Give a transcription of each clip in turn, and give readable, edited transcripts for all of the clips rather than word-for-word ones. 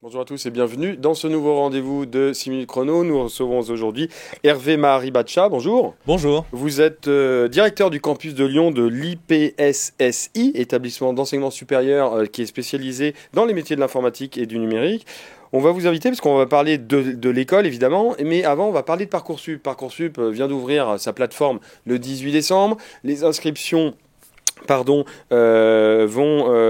Bonjour à tous et bienvenue dans ce nouveau rendez-vous de 6 minutes chrono. Nous recevons aujourd'hui Hervé Maharibacha. Bonjour. Bonjour. Vous êtes directeur du campus de Lyon de l'IPSSI, établissement d'enseignement supérieur qui est spécialisé dans les métiers de l'informatique et du numérique. On va vous inviter parce qu'on va parler de l'école évidemment, mais avant on va parler de Parcoursup. Parcoursup vient d'ouvrir sa plateforme le 18 décembre. Les inscriptions vont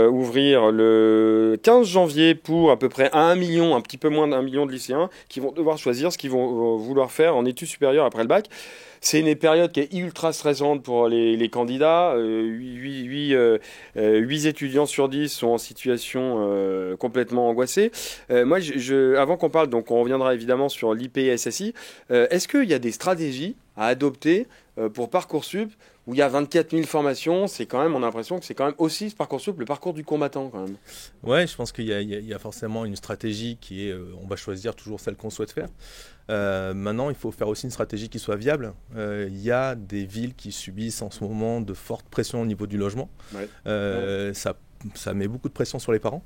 ouvrir le 15 janvier pour à peu près 1 million, un petit peu moins d'1 million de lycéens qui vont devoir choisir ce qu'ils vont vouloir faire en études supérieures après le bac. C'est une période qui est ultra stressante pour les candidats. 8 étudiants sur 10 sont en situation complètement angoissée. Avant qu'on parle, donc on reviendra évidemment sur l'IPSSI, est-ce qu'il y a des stratégies à adopter pour Parcoursup où il y a 24 000 formations? C'est quand même, on a l'impression que c'est quand même aussi Parcoursup le parcours du combattant quand même. Ouais, je pense qu'il y a forcément une stratégie qui est, on va choisir toujours celle qu'on souhaite faire. Maintenant, il faut faire aussi une stratégie qui soit viable. Il y a des villes qui subissent en ce moment de fortes pressions au niveau du logement. Ouais. Ça met beaucoup de pression sur les parents.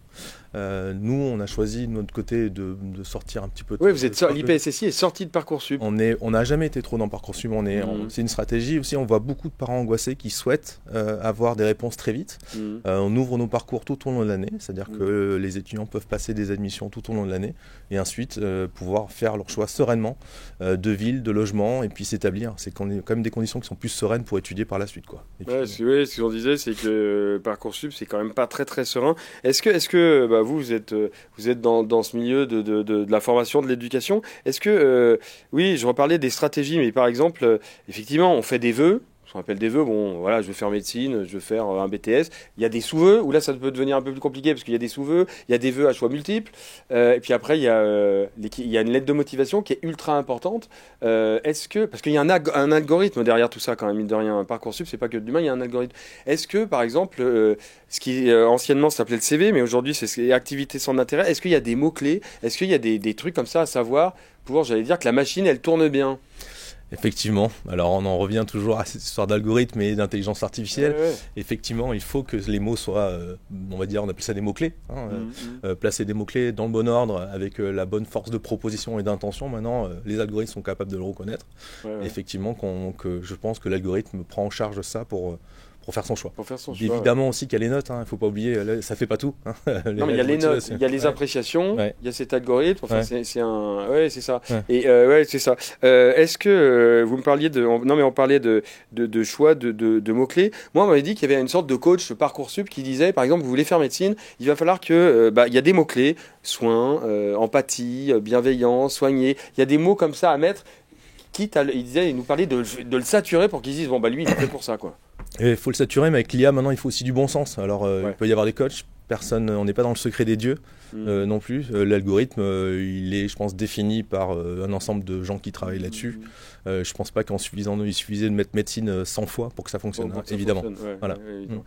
Nous, on a choisi de notre côté de sortir un petit peu. Oui, l'IPSSI est sorti de Parcoursup. On n'a jamais été trop dans Parcoursup. C'est une stratégie aussi. On voit beaucoup de parents angoissés qui souhaitent avoir des réponses très vite. On ouvre nos parcours tout au long de l'année, c'est-à-dire que les étudiants peuvent passer des admissions tout au long de l'année et ensuite pouvoir faire leur choix sereinement de ville, de logement et puis s'établir. C'est quand même des conditions qui sont plus sereines pour étudier par la suite, quoi. Ce qu'on disait, c'est que Parcoursup, c'est quand même pas très très serein. Est-ce que vous êtes dans ce milieu de la formation, de l'éducation. Est-ce que, oui, je reparlais des stratégies, mais par exemple, effectivement, on fait des vœux. On appelle des vœux, bon voilà, je veux faire médecine, je veux faire un BTS. Il y a des sous-vœux, où là ça peut devenir un peu plus compliqué parce qu'il y a des sous-vœux, il y a des vœux à choix multiples, et puis après il y a une lettre de motivation qui est ultra importante. Parce qu'il y a un algorithme derrière tout ça quand même, mine de rien. Parcoursup, c'est pas que de l'humain, il y a un algorithme. Est-ce que par exemple, ce qui anciennement s'appelait le CV, mais aujourd'hui c'est activité sans intérêt, est-ce qu'il y a des mots-clés, est-ce qu'il y a des trucs comme ça à savoir pour, j'allais dire, que la machine elle tourne bien? Effectivement, alors on en revient toujours à cette histoire d'algorithme et d'intelligence artificielle. Ouais. Effectivement, il faut que les mots soient, on va dire, on appelle ça des mots-clés. Placer des mots-clés dans le bon ordre, avec la bonne force de proposition et d'intention. Maintenant, les algorithmes sont capables de le reconnaître. Effectivement, je pense que l'algorithme prend en charge ça pour faire son choix. Évidemment aussi qu'il y a les notes, il ne faut pas oublier, ça ne fait pas tout. Non, mais il y a les notes, il y a les appréciations, il y a cet algorithme, c'est ça. Ouais, c'est ça. Et c'est ça. Est-ce que vous me parliez on parlait de choix de mots-clés. Moi, on m'avait dit qu'il y avait une sorte de coach Parcoursup qui disait, par exemple, vous voulez faire médecine, il va falloir que, il y a des mots-clés, soins, empathie, bienveillance, soigner. Il y a des mots comme ça à mettre. Il nous parlait de le saturer pour qu'ils disent, bon, lui, il est fait pour ça, quoi. Il faut le saturer, mais avec l'IA, maintenant, il faut aussi du bon sens. Alors, il peut y avoir des coachs. On n'est pas dans le secret des dieux non plus. L'algorithme, il est, je pense, défini par un ensemble de gens qui travaillent là-dessus. Je ne pense pas il suffisait de mettre médecine 100 fois pour que ça fonctionne, évidemment. Voilà. Évidemment.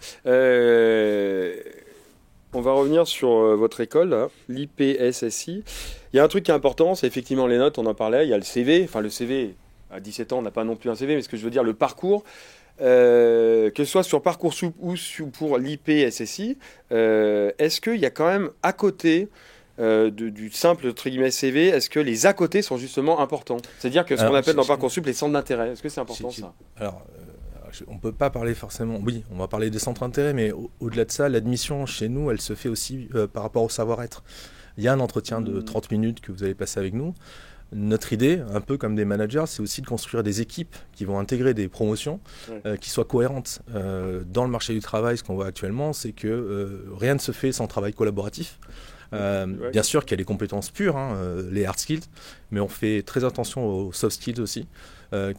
On va revenir sur votre école, l'IPSSI. Il y a un truc qui est important, c'est effectivement les notes, on en parlait. Il y a le CV. Enfin, le CV, à 17 ans, on n'a pas non plus un CV, mais ce que je veux dire, le parcours. Que ce soit sur Parcoursup ou pour l'IPSSI, est-ce qu'il y a quand même à côté du simple entre guillemets CV, est-ce que les à côté sont justement importants? C'est-à-dire que ce qu'on appelle dans Parcoursup les centres d'intérêt, est-ce que c'est important ça? Alors, on ne peut pas parler forcément, oui, on va parler des centres d'intérêt, mais au-delà de ça, l'admission chez nous, elle se fait aussi par rapport au savoir-être. Il y a un entretien de 30 minutes que vous allez passer avec nous. Notre idée, un peu comme des managers, c'est aussi de construire des équipes qui vont intégrer des promotions qui soient cohérentes. Dans le marché du travail, ce qu'on voit actuellement, c'est que rien ne se fait sans travail collaboratif. Bien sûr qu'il y a les compétences pures, les hard skills, mais on fait très attention aux soft skills aussi,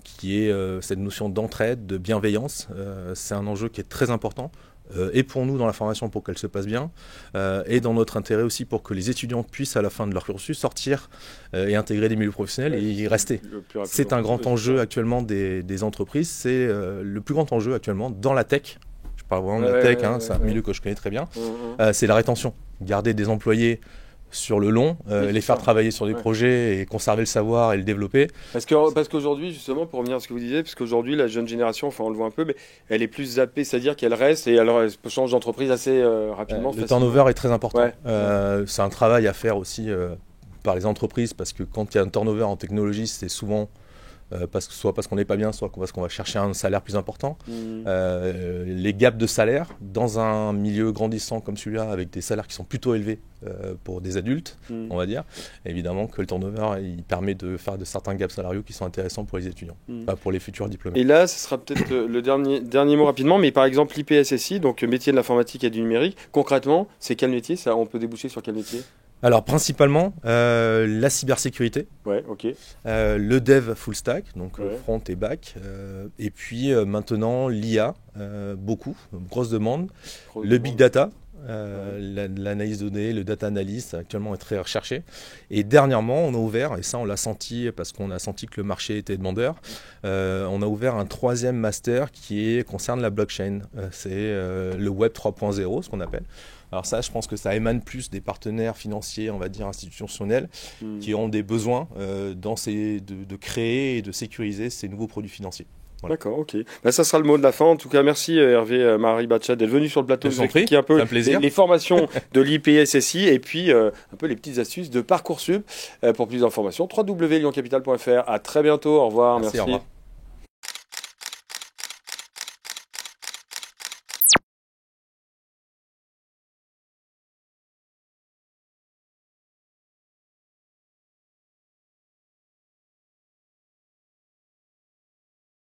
qui est cette notion d'entraide, de bienveillance. C'est un enjeu qui est très important. Et pour nous dans la formation pour qu'elle se passe bien, et dans notre intérêt aussi pour que les étudiants puissent à la fin de leur cursus sortir et intégrer des milieux professionnels et y rester. C'est un grand enjeu actuellement des entreprises, c'est le plus grand enjeu actuellement dans la tech. Je parle vraiment de la tech, c'est un milieu que je connais très bien. C'est la rétention, garder des employés sur le long, Oui, les c'est faire ça. travailler sur des Ouais. projets et conserver le savoir et le développer. Parce qu'aujourd'hui, justement, pour revenir à ce que vous disiez, parce qu'aujourd'hui, la jeune génération, enfin, on le voit un peu, mais elle est plus zappée, c'est-à-dire qu'elle reste et alors elle change d'entreprise assez rapidement, Le facilement. turnover est très important. Ouais. C'est un travail à faire aussi par les entreprises parce que quand il y a un turnover en technologie, c'est souvent soit parce qu'on n'est pas bien, soit parce qu'on va chercher un salaire plus important. Mm. Les gaps de salaire dans un milieu grandissant comme celui-là, avec des salaires qui sont plutôt élevés pour des adultes, Mm. on va dire, évidemment que le turnover, il permet de faire de certains gaps salariaux qui sont intéressants pour les étudiants, Mm. enfin, pour les futurs diplômés. Et là, ce sera peut-être le dernier mot rapidement, mais par exemple, l'IPSSI, donc métier de l'informatique et du numérique, concrètement, c'est quel métier ça? On peut déboucher sur quel métier? Alors principalement la cybersécurité, Ouais, ok. le dev full stack, donc Ouais. front et back, et puis maintenant l'IA, beaucoup, grosse demande, le big data, l'analyse de données, le data analyst actuellement est très recherché. Et dernièrement, on a ouvert, et ça on l'a senti parce qu'on a senti que le marché était demandeur, on a ouvert un 3e master qui concerne la blockchain. C'est le Web 3.0, ce qu'on appelle. Alors ça, je pense que ça émane plus des partenaires financiers, on va dire institutionnels, qui ont des besoins de créer et de sécuriser ces nouveaux produits financiers. Voilà. D'accord, ok. Bah, ça sera le mot de la fin. En tout cas, merci Hervé Marie Batchat d'être venu sur le plateau Je nous vous en prie, expliquer un peu c'est un plaisir. les formations de l'IPSSI et puis un peu les petites astuces de Parcoursup. Pour plus d'informations, www.lyoncapital.fr. À très bientôt. Au revoir. Merci, au revoir.